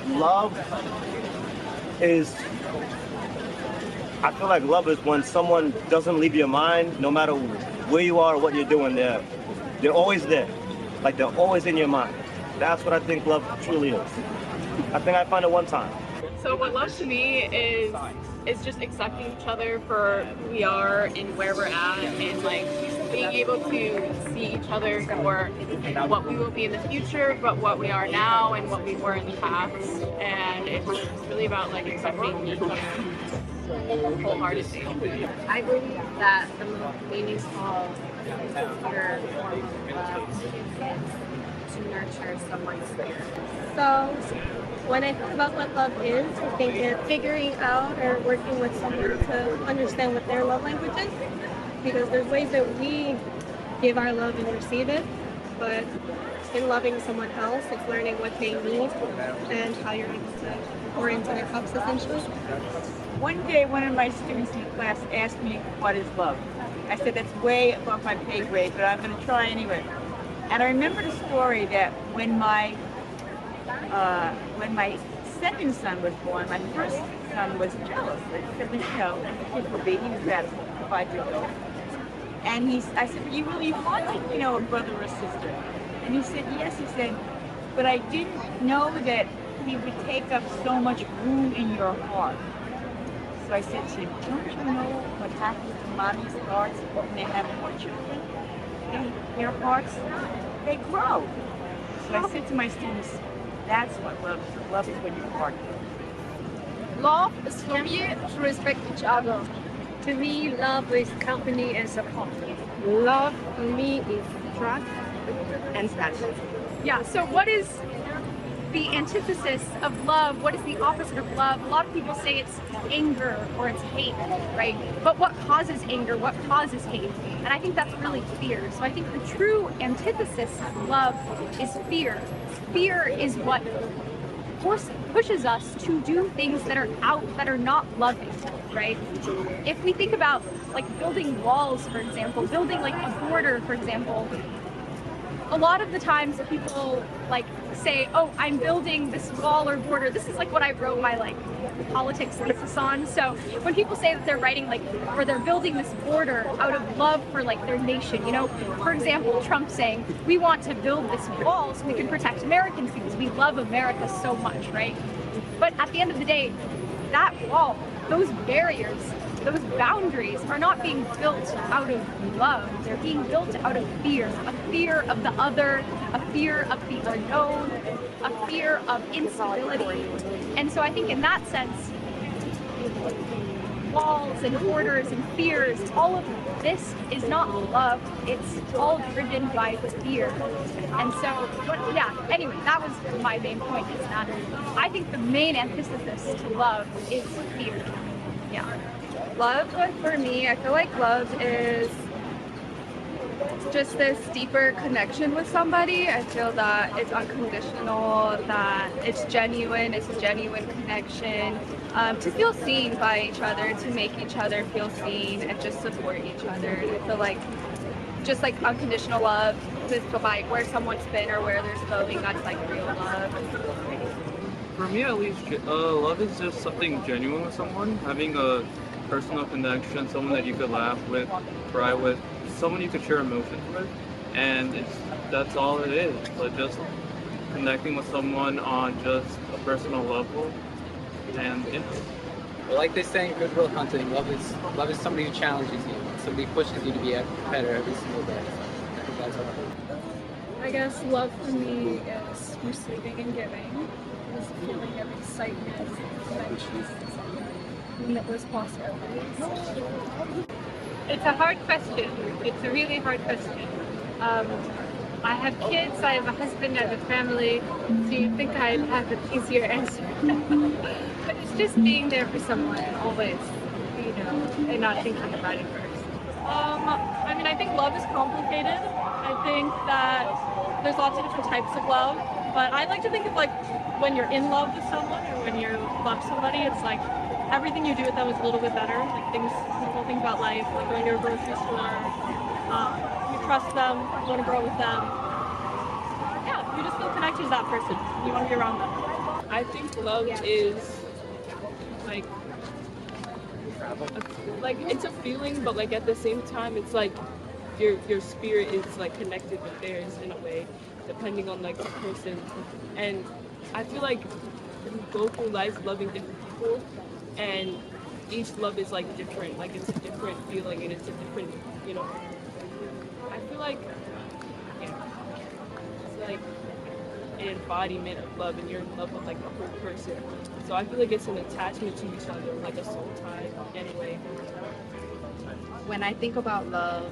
Love is, I feel like love is when someone doesn't leave your mind, no matter where you are or what you're doing. They're always there, like they're always in your mind. That's what I think love truly is. I think I found it one time. So what love to me is just accepting each other for who we are and where we're at, and like being able to see each other for what we will be in the future, but what we are now and what we were in the past. And it's really about like accepting each other wholeheartedly. I believe that the most meaningful your form of love is to nurture someone's spirit. So when I think about what love is, I think it's figuring out or working with someone to understand what their love language is. Because there's ways that we give our love and receive it, but in loving someone else, it's learning what they need and how you're able to pour into their cups essentially. One day, one of my students in the class asked me, what is love? I said, that's way above my pay grade, but I'm going to try anyway. And I remember the story that when my second son was born, my first son was jealous. He said, Michelle, the kid will be, he was about 5 years old. And I said, you really wanted, a brother or sister? And he said, yes. He said, but I didn't know that he would take up so much room in your heart. So I said to him, don't you know what happens to mommy's hearts when they have more children? Their hearts, they grow. So I said to my students, that's what love is. Love is when your heart grows. Love is for me to respect each other. To me, love is company and support. Love for me is trust and passion. Yeah, so what is the antithesis of love? What is the opposite of love? A lot of people say it's anger or it's hate, right? But what causes anger? What causes hate? And I think that's really fear. So I think the true antithesis of love is fear. Fear is what pushes us to do things that are not loving, right? If we think about like building walls, for example, building like a border, for example, a lot of the times people like say, oh, I'm building this wall or border. This is like what I wrote my like politics thesis on. So when people say that they're writing like, or they're building this border out of love for like their nation, for example, Trump saying, we want to build this wall so we can protect Americans because we love America so much, right? But at the end of the day, that wall, those barriers, those boundaries are not being built out of love. They're being built out of fear. A fear of the other, a fear of the unknown, a fear of instability. And so I think in that sense, walls and borders and fears, all of this is not love. It's all driven by fear. And so, anyway, that was my main point, is that I think the main antithesis to love is fear. Yeah. Love, for me, I feel like love is just this deeper connection with somebody. I feel that it's unconditional, that it's genuine, it's a genuine connection. To feel seen by each other, to make each other feel seen, and just support each other. And I feel like just like unconditional love, just like where someone's been or where there's going, that's like real love. For me, at least, love is just something genuine with someone, having a personal connection, someone that you could laugh with, cry with, someone you could share emotions with, and that's all it is. So just connecting with someone on just a personal level, and Well, like they say in Good Will Hunting, love is somebody who challenges you, somebody who pushes you to be better every single day. I think that's all. I guess love for me is receiving and giving, is a feeling of excitement and limitless possibilities. It's a hard question. It's a really hard question. I have kids, I have a husband, I have a family, so you'd think I'd have an easier answer. But it's just being there for someone always, and not thinking about it first. I think love is complicated. I think that there's lots of different types of love, but I like to think of like when you're in love with someone or when you love somebody, it's like everything you do with them is a little bit better. Like little things about life, like going to a grocery store. You trust them, you want to grow with them. Yeah, you just feel connected to that person. You want to be around them. I think love is like it's a feeling, but like at the same time, it's like your spirit is like connected with theirs in a way, depending on like the person. And I feel like we go through life loving different people, and each love is like different. Like it's a different feeling, and it's a different, you know. I feel like yeah, it's like an embodiment of love, and you're in love with like the whole person. So I feel like it's an attachment to each other, like a soul tie anyway. When I think about love,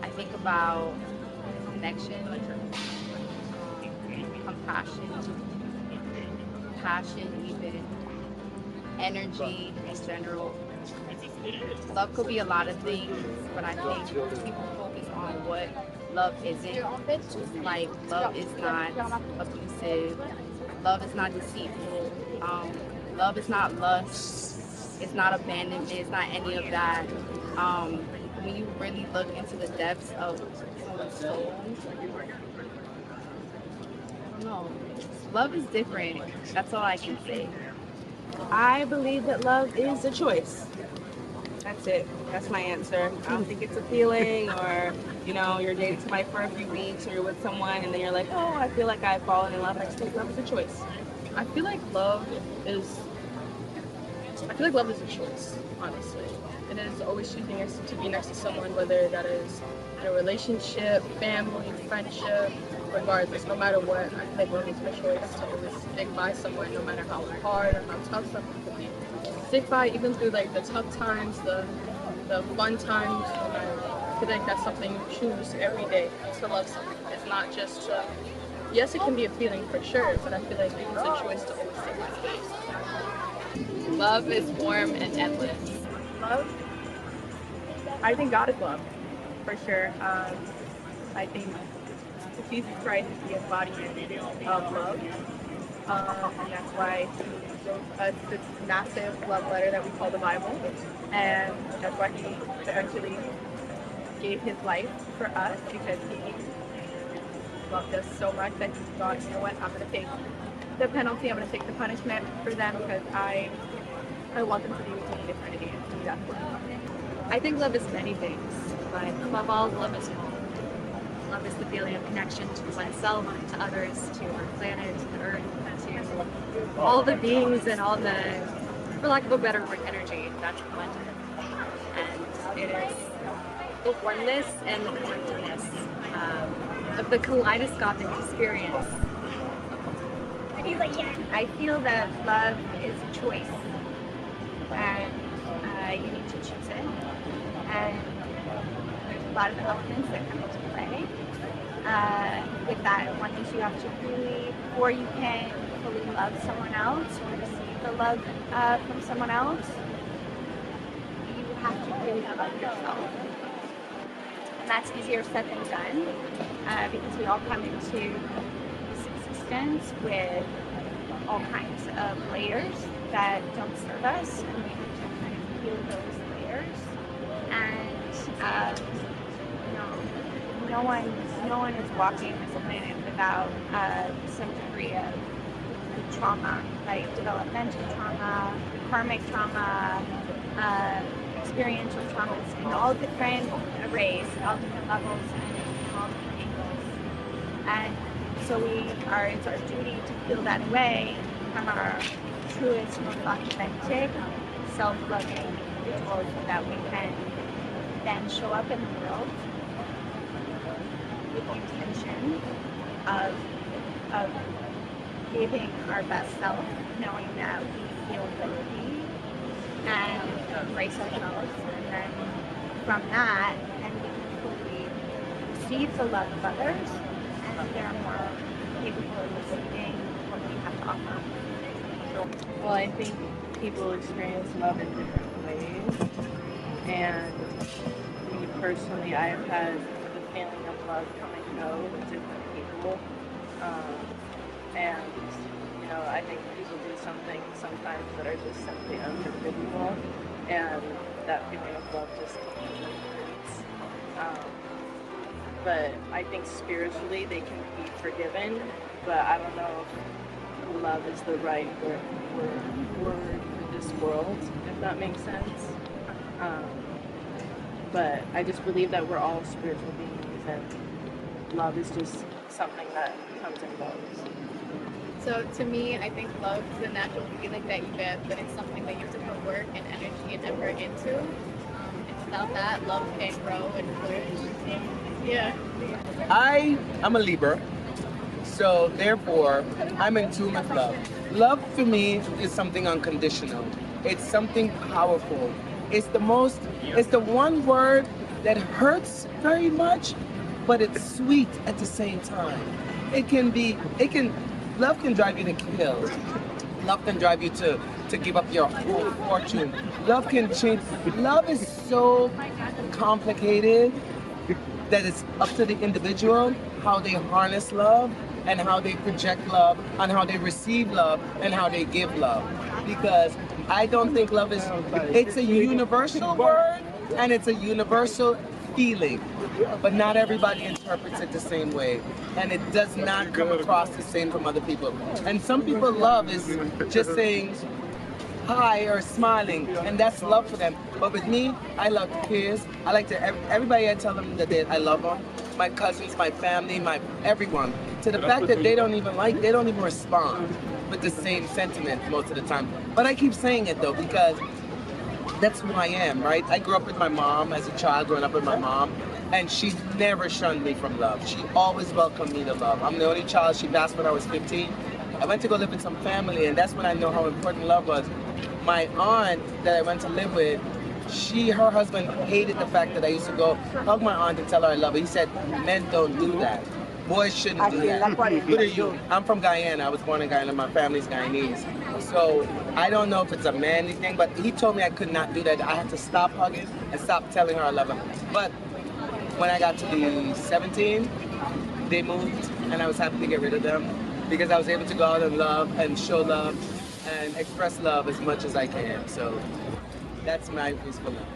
I think about connection, compassion, passion, even energy in general. Love could be a lot of things, but I think people focus on what love isn't. Like, love is not abusive, love is not deceitful, love is not lust, it's not abandonment, it's not any of that. When you really look into the depths of someone's soul, I don't know. Love is different. That's all I can say. I believe that love is a choice. That's it. That's my answer. I don't think it's a feeling or, you know, you're dating somebody for a few weeks or you're with someone and then you're like, oh, I feel like I've fallen in love. I just think love is a choice. I feel like love is a choice, honestly. It is always choosing to be next to someone, whether that is in a relationship, family, friendship, regardless, no matter what. I feel like love is a choice to always stick by someone, no matter how hard or how tough something could be. Stick by even through like the tough times, the fun times. And I feel like that's something you choose every day to love someone. It's not just yes, it can be a feeling for sure, but I feel like it's a choice to always stick by someone. Love is warm and endless. Love? I think God is love, for sure. I think Jesus Christ is the embodiment of love. And that's why he wrote us this massive love letter that we call the Bible. And that's why he eventually gave his life for us, because he loved us so much that he thought, you know what, I'm going to take the penalty, I'm going to take the punishment for them because I want them to be with me in eternity and do that for me. I think love is many things, but above all, love is home. Love is the feeling of connection to oneself, to others, to our planet, to the earth, to all the beings and all the, for lack of a better word, energy that's blended. And it is the oneness and the connectedness of the kaleidoscopic experience. I feel that love is a choice, and you need to choose it. And there's a lot of elements that come into play. With that oneness, you have to really, before you can fully love someone else or receive the love from someone else, you have to really love yourself. And that's easier said than done, because we all come into this existence with all kinds of layers that don't serve us, and we have to kind of heal those layers. And no one is walking this planet without some degree of trauma, like developmental trauma, karmic trauma, experiential traumas in all different arrays, all different levels, and all different angles. And so it's our duty to feel that away from our truest, most authentic, self-loving individuals so that we can then show up in the world with the intention of giving our best self, knowing that we feel worthy and embrace ourselves, and then from that, and we can fully receive the love of others, and they're more capable of receiving what we have to offer. Well, I think people experience love in different ways, and me personally, I have had the feeling of love come and go with different people, and you know, I think people do some things sometimes that are just simply unforgivable, and that feeling of love just completely hurts. But I think spiritually they can be forgiven, but I don't know if love is the right word for this world, if that makes sense. But I just believe that we're all spiritual beings, and love is just something that comes and goes. So to me, I think love is a natural feeling that you get, but it's something that you have to put work and energy and effort into. And without that, love can't grow and flourish. Yeah. I am a Libra, so therefore I'm in tune with love. Love for me is something unconditional. It's something powerful. It's the one word that hurts very much, but it's sweet at the same time. Love can drive you to kill. Love can drive you to give up your whole fortune. Love can change. Love is so complicated that it's up to the individual how they harness love and how they project love and how they receive love and how they give love. Because I don't think love it's a universal word and it's a universal feeling, but not everybody interprets it the same way, and it does not come across the same from other people. And some people love is just saying hi or smiling, and that's love for them. But with me, I love to kiss. I like to everybody. I tell them that I love them. My cousins, my family, my everyone. To the fact that they don't even respond with the same sentiment most of the time. But I keep saying it though because that's who I am, right? I grew up with my mom as a child, growing up with my mom, and she never shunned me from love. She always welcomed me to love. I'm the only child. She passed when I was 15. I went to go live with some family, and that's when I know how important love was. My aunt that I went to live with, her husband hated the fact that I used to go hug my aunt and tell her I love her. He said, men don't do that. Boys shouldn't do that. Who are you? I'm from Guyana. I was born in Guyana. My family's Guyanese. So I don't know if it's a manly thing, but he told me I could not do that. I had to stop hugging and stop telling her I love her. But when I got to be 17, they moved, and I was happy to get rid of them because I was able to go out and love and show love and express love as much as I can. So that's my peaceful love.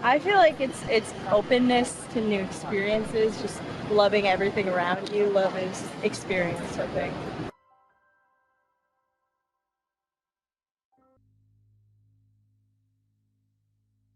I feel like it's openness to new experiences, just loving everything around you. Love is experience, I think.